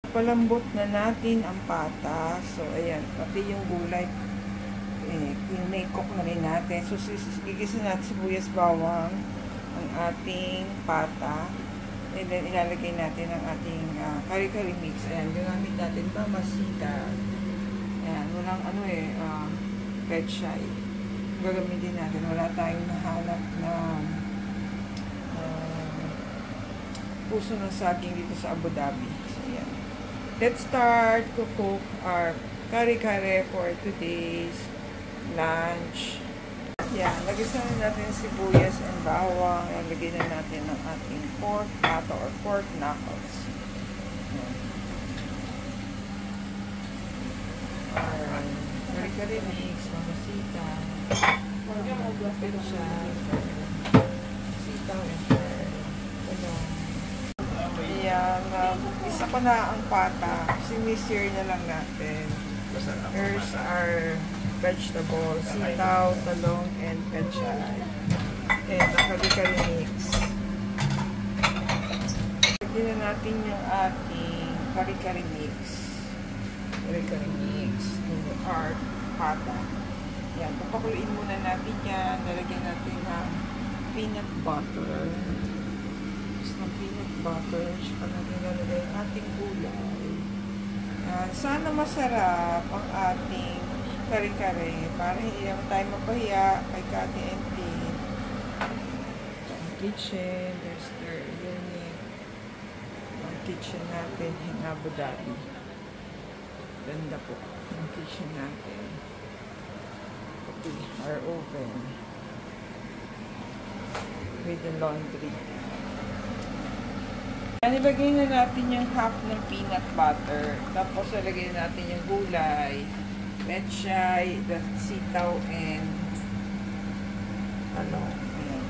Palambot na natin ang pata. So, ayan. Pati yung gulay. Kinay-cook na rin natin. So, gigisin natin sibuyas bawang ang ating pata. And then, ilalagay natin ang ating kari-kari mix. Ayan. Ginamit natin mamasita. Ayan. Walang pechay. Gagamitin natin. Wala tayong nahanap na puso ng saging dito sa Abu Dhabi. So, ayan. Let's start to cook our kare-kare for today's lunch. Yan, lagyan na natin sibuyas and bawang. Lagyan na natin ng ating pork pata or pork knuckles. Our kare-kare mix, mamasita, pechay, sitaw and yan, isa pa na ang pata. Sinisir na lang natin. Here's our vegetables, sitaw, talong, and pechay. And kari-kari mix. Lagyan na natin yung ating kari-kari mix. Kari-kari mix in our pata. Yan, papakuluin muna natin yan. Lalagyan natin ng peanut butter. Ng peanut butter, saka natin lalagay ang ating gulay. Sana masarap ang ating kare-kare para hindi naman tayo mapahiya kay Kati and Tin. Ang kitchen, there's their unit. Ang kitchen natin in Abu Dhabi. Ganda po ang kitchen natin. Okay, our oven with the laundry. Ilagay na natin yung half ng peanut butter. Tapos ilagay natin yung gulay, pechay, sitaw, and ayan.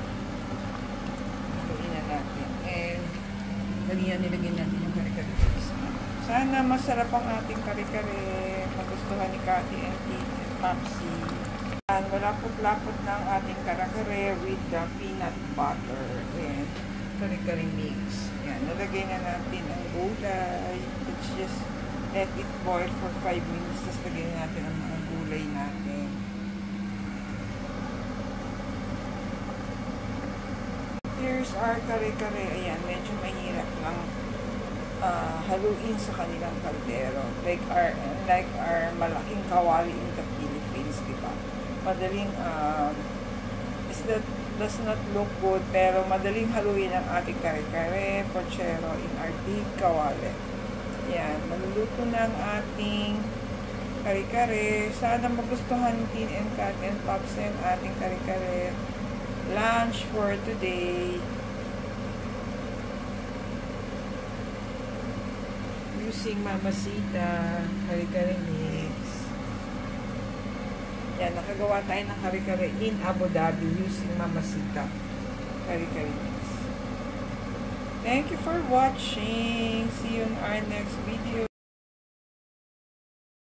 Ilagay na natin. And nilagay natin yung kare-kare. Sana masarap ang ating kare-kare. Magustuhan ni Kati and Papsi. Malapot-lapot na ang ating kare-kare with the peanut butter. And kare-kare mix. Yan, nalagay na natin ang gulay. Let's just let it boil for 5 minutes. Tapos lagyan natin ang mga gulay natin. Here's our kare-kare. Ayan, medyo mahirap lang haluin sa kanilang kaldero. Like our malaking kawali in the Philippines, diba? Madaling does not look good, pero madaling haluin ang ating kare-kare, pochero in our big kawali. Yan, maluluto na ang ating kare-kare. Sana magustuhan ni Tin and Kat and Pops ang ating kare-kare lunch for today. Using mamasita, kare-kare mix. Yan, nakagawa tayo ng kare-kare in Abu Dhabi using mamasita kare-kare mix. Thank you for watching. See you in our next video.